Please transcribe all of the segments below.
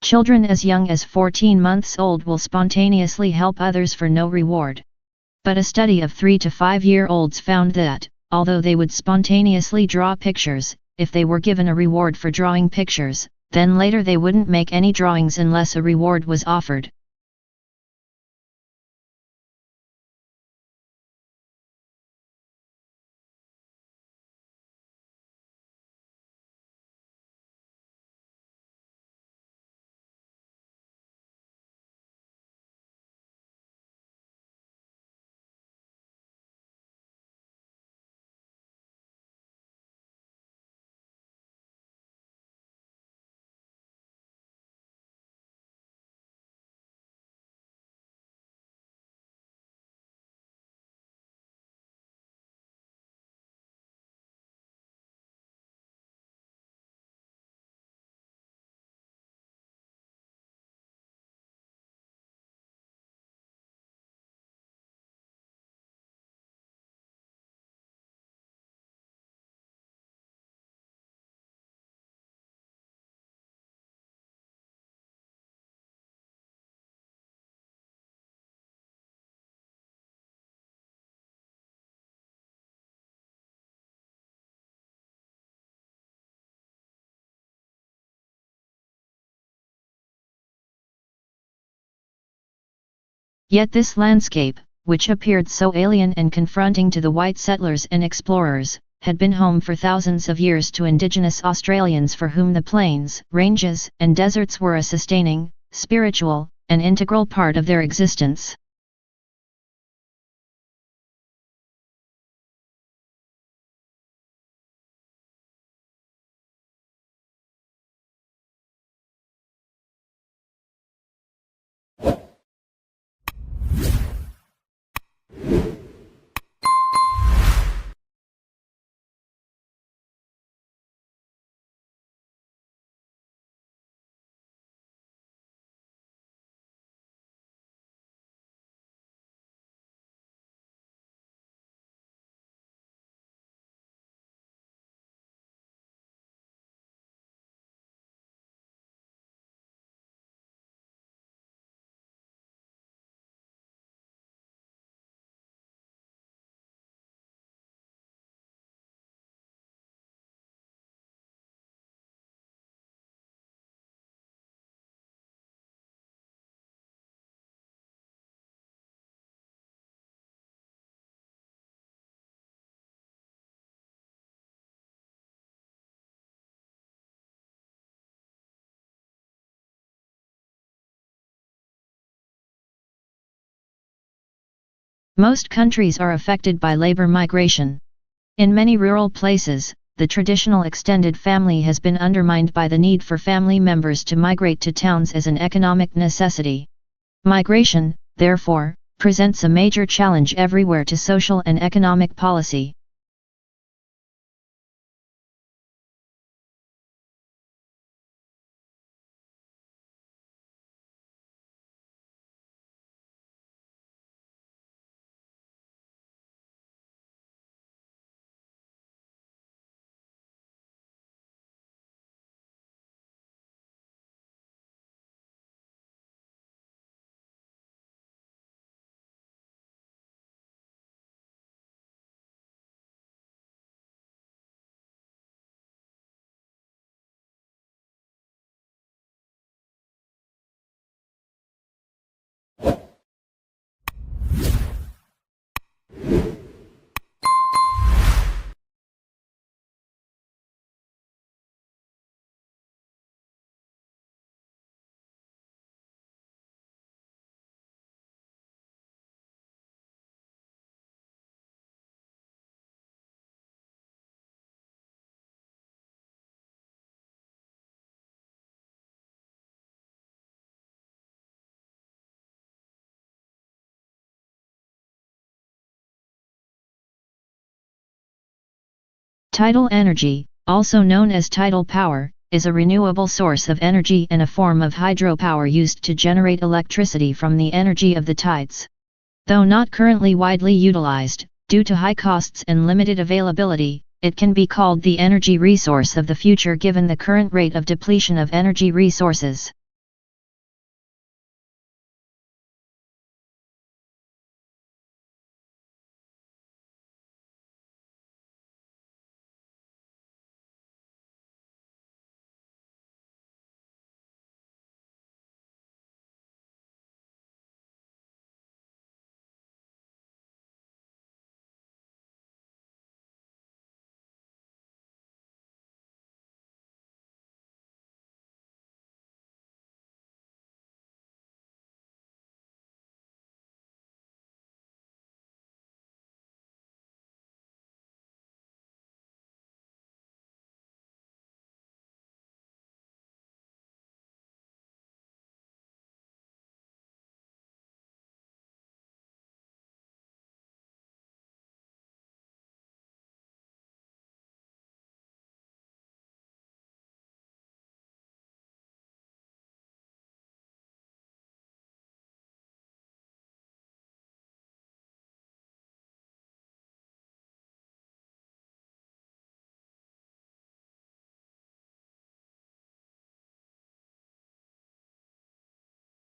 Children as young as 14 months old will spontaneously help others for no reward. But a study of 3 to 5-year-olds found that, although they would spontaneously draw pictures, if they were given a reward for drawing pictures, then later they wouldn't make any drawings unless a reward was offered. Yet this landscape, which appeared so alien and confronting to the white settlers and explorers, had been home for thousands of years to indigenous Australians for whom the plains, ranges, and deserts were a sustaining, spiritual, and integral part of their existence. Most countries are affected by labor migration. In many rural places, the traditional extended family has been undermined by the need for family members to migrate to towns as an economic necessity. Migration, therefore, presents a major challenge everywhere to social and economic policy. Tidal energy, also known as tidal power, is a renewable source of energy and a form of hydropower used to generate electricity from the energy of the tides. Though not currently widely utilized, due to high costs and limited availability, it can be called the energy resource of the future given the current rate of depletion of energy resources.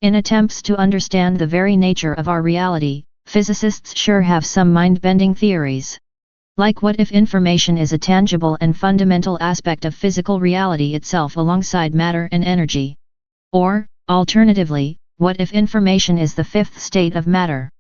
In attempts to understand the very nature of our reality, physicists sure have some mind-bending theories. Like what if information is a tangible and fundamental aspect of physical reality itself alongside matter and energy? Or, alternatively, what if information is the fifth state of matter?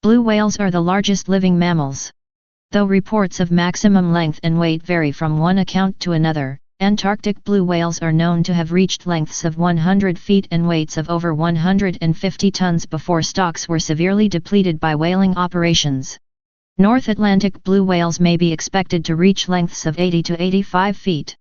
Blue whales are the largest living mammals. Though reports of maximum length and weight vary from one account to another, Antarctic blue whales are known to have reached lengths of 100 feet and weights of over 150 tons before stocks were severely depleted by whaling operations. North Atlantic blue whales may be expected to reach lengths of 80 to 85 feet.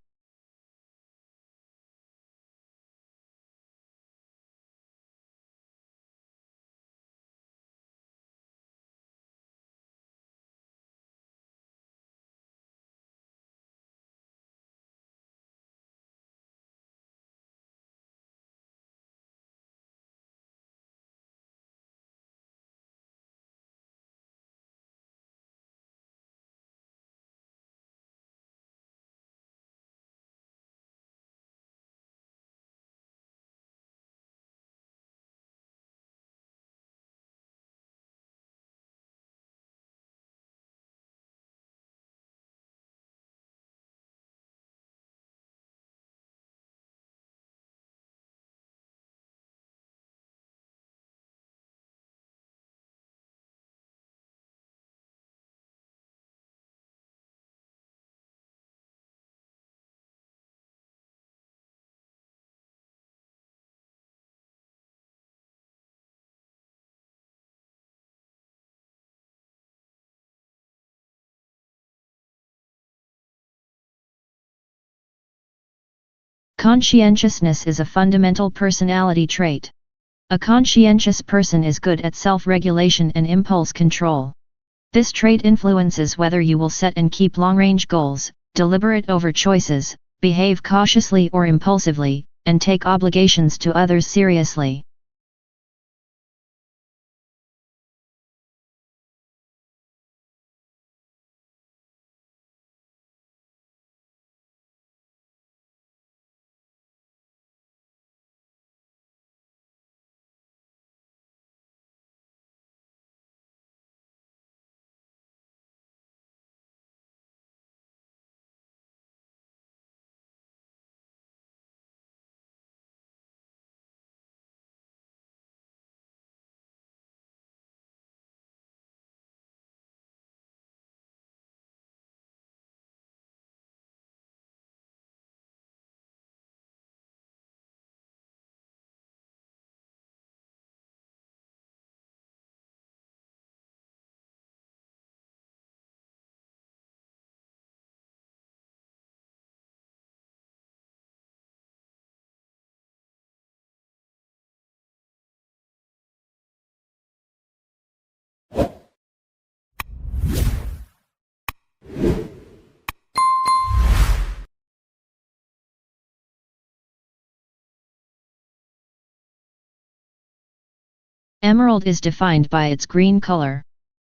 Conscientiousness is a fundamental personality trait. A conscientious person is good at self-regulation and impulse control. This trait influences whether you will set and keep long-range goals, deliberate over choices, behave cautiously or impulsively, and take obligations to others seriously. Emerald is defined by its green color.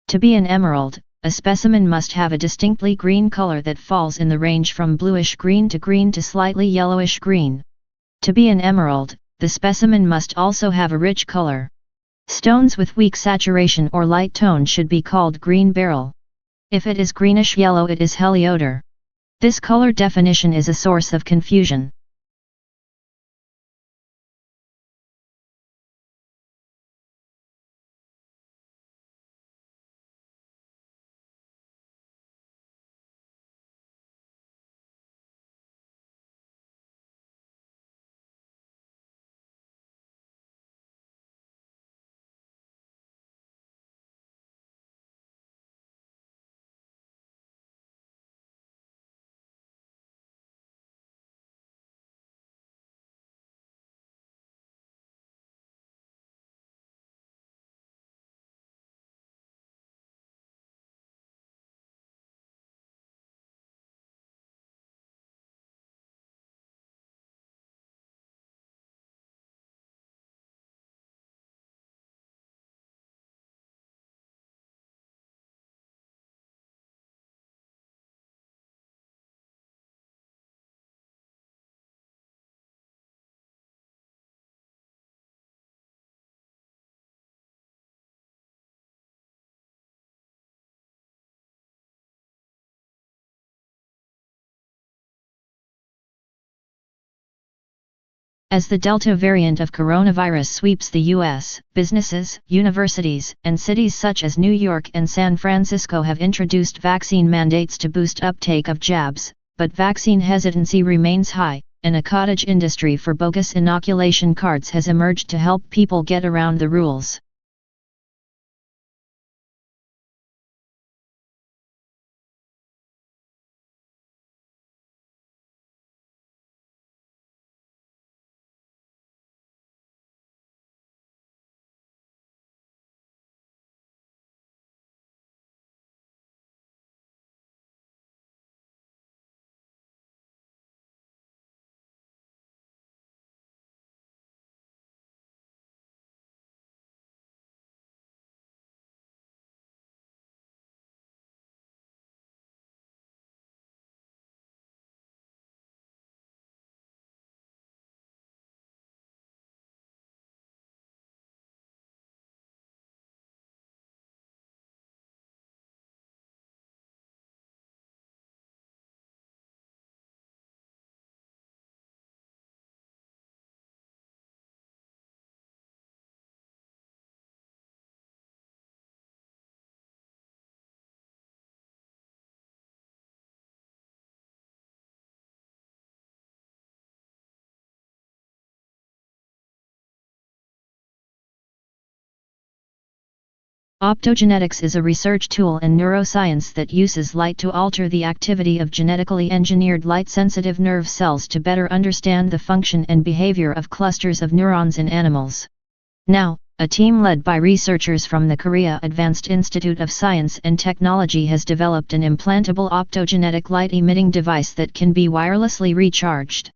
To be an emerald, a specimen must have a distinctly green color that falls in the range from bluish-green to green to slightly yellowish-green. To be an emerald, the specimen must also have a rich color. Stones with weak saturation or light tone should be called green beryl. If it is greenish yellow, it is helioder. This color definition is a source of confusion. As the Delta variant of coronavirus sweeps the U.S., businesses, universities, and cities such as New York and San Francisco have introduced vaccine mandates to boost uptake of jabs, but vaccine hesitancy remains high, and a cottage industry for bogus inoculation cards has emerged to help people get around the rules. Optogenetics is a research tool in neuroscience that uses light to alter the activity of genetically engineered light-sensitive nerve cells to better understand the function and behavior of clusters of neurons in animals. Now, a team led by researchers from the Korea Advanced Institute of Science and Technology has developed an implantable optogenetic light-emitting device that can be wirelessly recharged.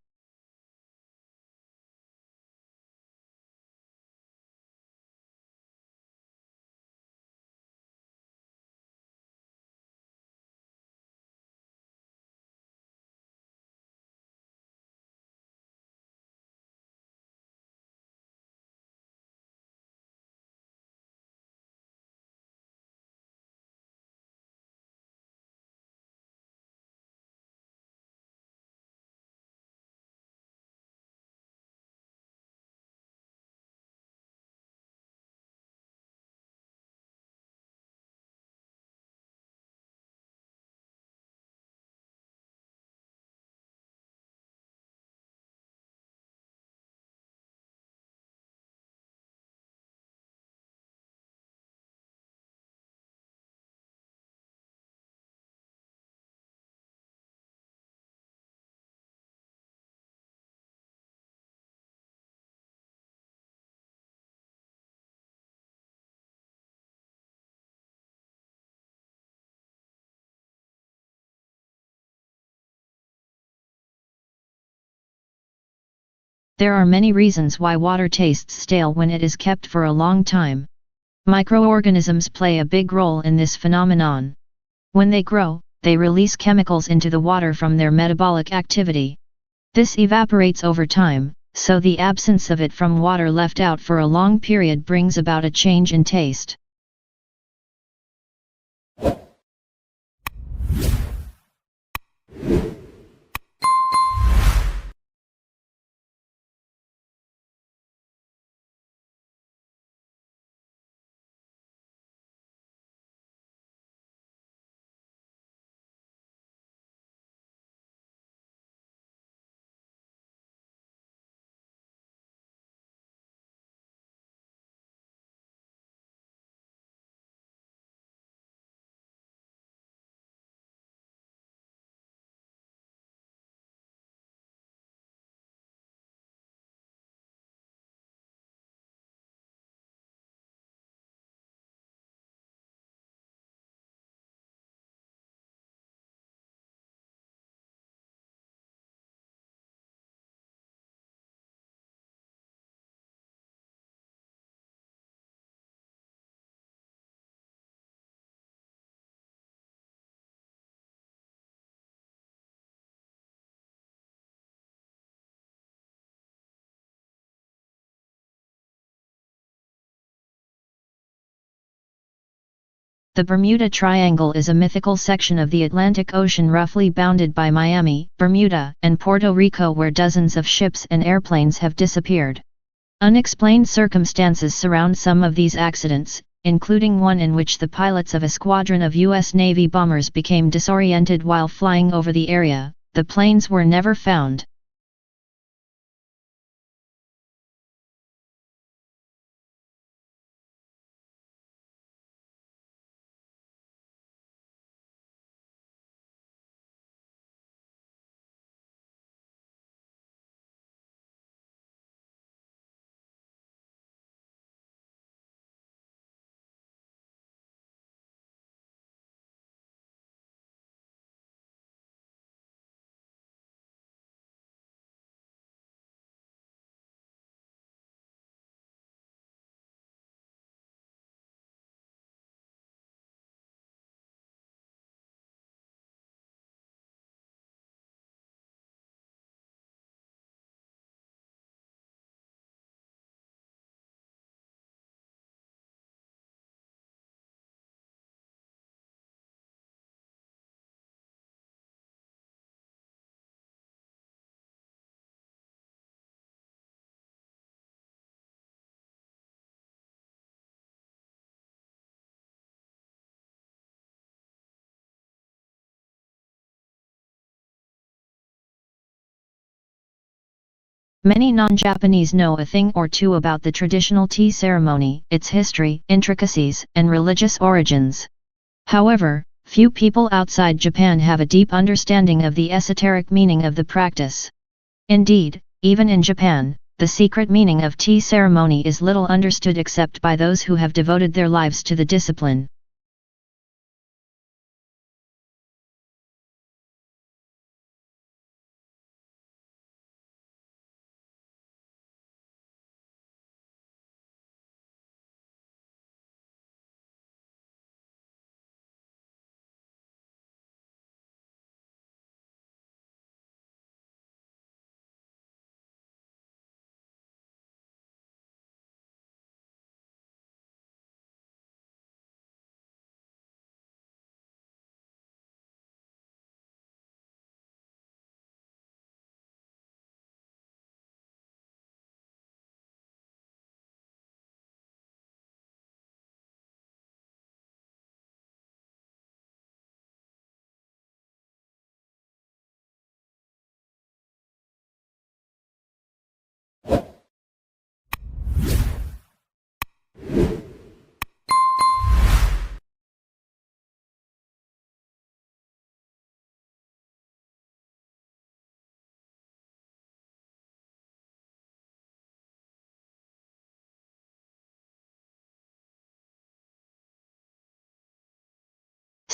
There are many reasons why water tastes stale when it is kept for a long time. Microorganisms play a big role in this phenomenon. When they grow, they release chemicals into the water from their metabolic activity. This evaporates over time, so the absence of it from water left out for a long period brings about a change in taste. The Bermuda Triangle is a mythical section of the Atlantic Ocean roughly bounded by Miami, Bermuda, and Puerto Rico, where dozens of ships and airplanes have disappeared. Unexplained circumstances surround some of these accidents, including one in which the pilots of a squadron of U.S. Navy bombers became disoriented while flying over the area. The planes were never found. Many non-Japanese know a thing or two about the traditional tea ceremony, its history, intricacies, and religious origins. However, few people outside Japan have a deep understanding of the esoteric meaning of the practice. Indeed, even in Japan, the secret meaning of tea ceremony is little understood except by those who have devoted their lives to the discipline.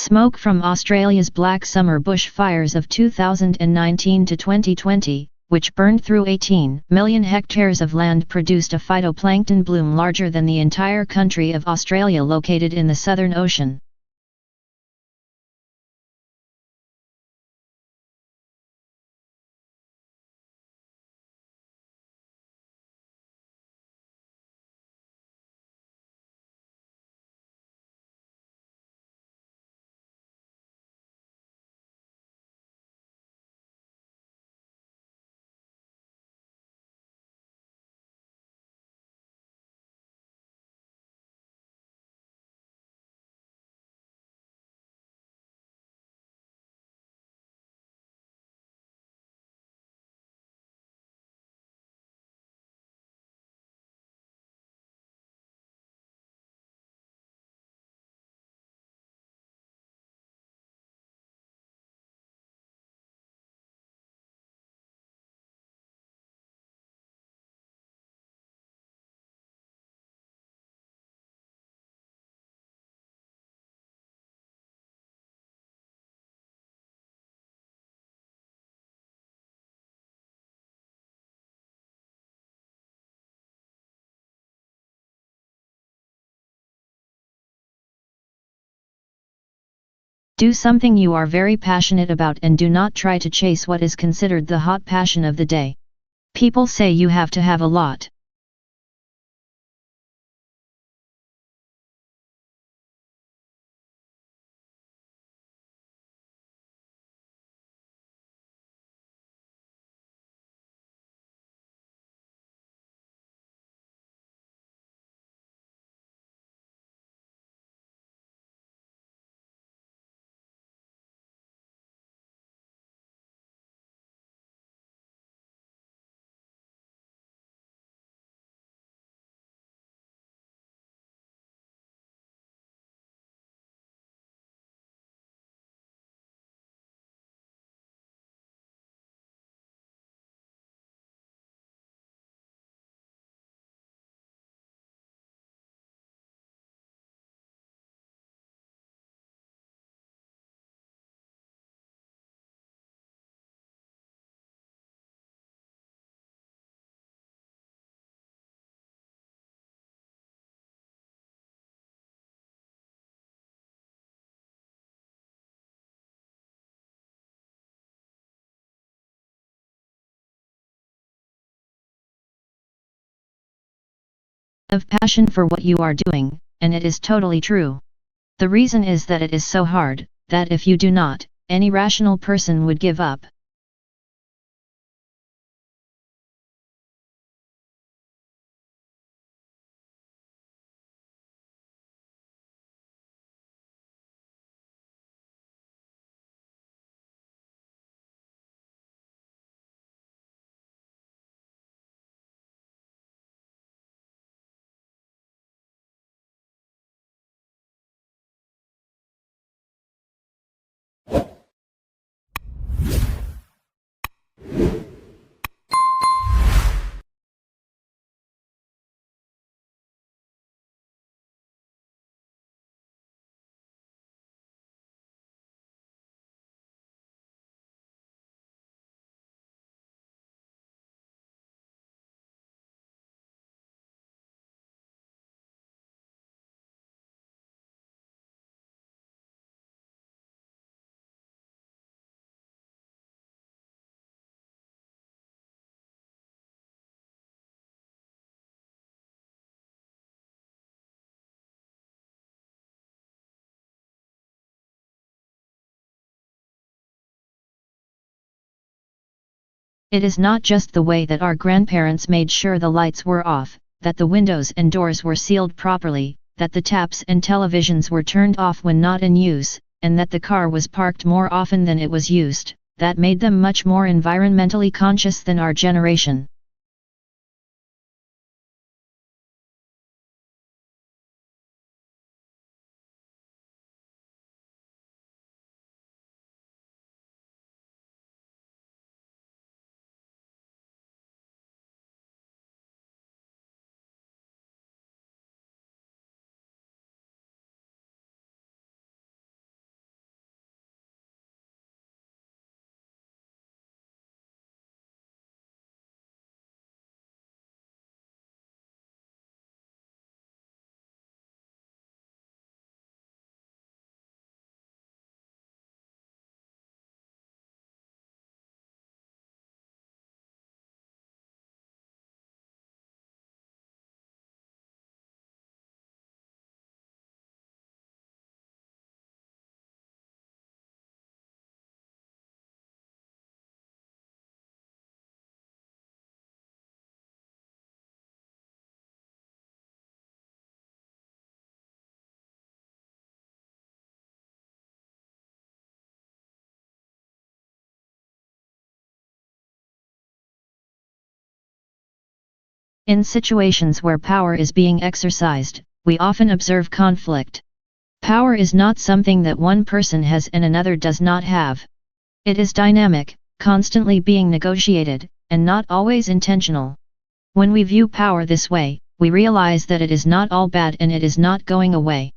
Smoke from Australia's Black Summer bushfires of 2019 to 2020, which burned through 18 million hectares of land, produced a phytoplankton bloom larger than the entire country of Australia, located in the Southern Ocean. Do something you are very passionate about and do not try to chase what is considered the hot passion of the day. People say you have to have a lot of passion for what you are doing, and it is totally true. The reason is that it is so hard, that if you do not, any rational person would give up. It is not just the way that our grandparents made sure the lights were off, that the windows and doors were sealed properly, that the taps and televisions were turned off when not in use, and that the car was parked more often than it was used, that made them much more environmentally conscious than our generation. In situations where power is being exercised, we often observe conflict. Power is not something that one person has and another does not have. It is dynamic, constantly being negotiated, and not always intentional. When we view power this way, we realize that it is not all bad and it is not going away.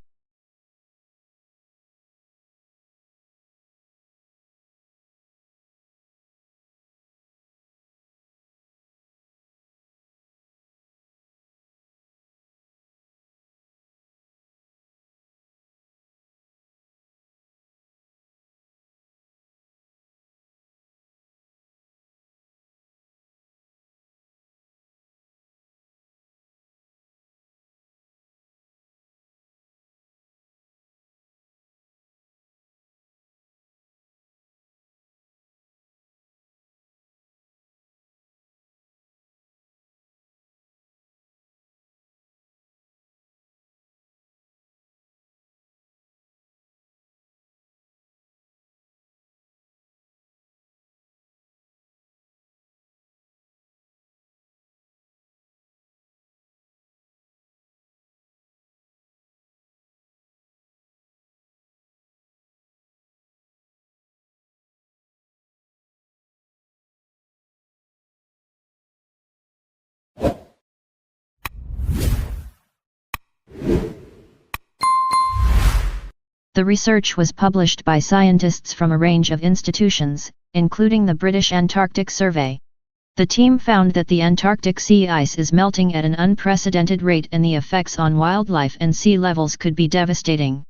The research was published by scientists from a range of institutions, including the British Antarctic Survey. The team found that the Antarctic sea ice is melting at an unprecedented rate and the effects on wildlife and sea levels could be devastating.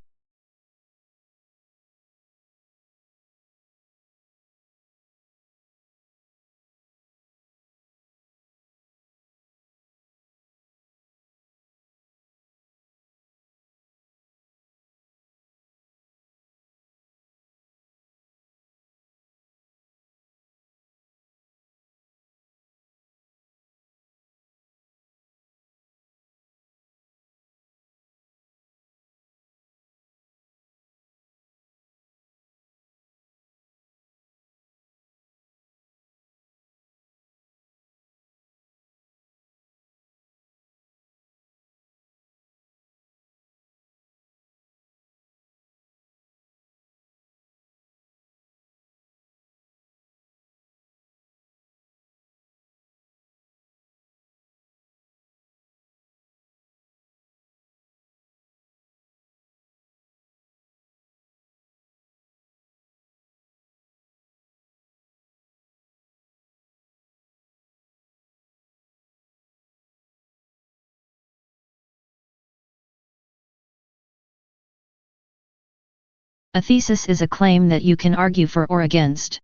A thesis is a claim that you can argue for or against.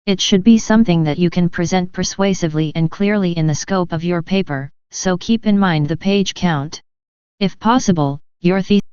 It should be something that you can present persuasively and clearly in the scope of your paper, so keep in mind the page count. If possible, your thesis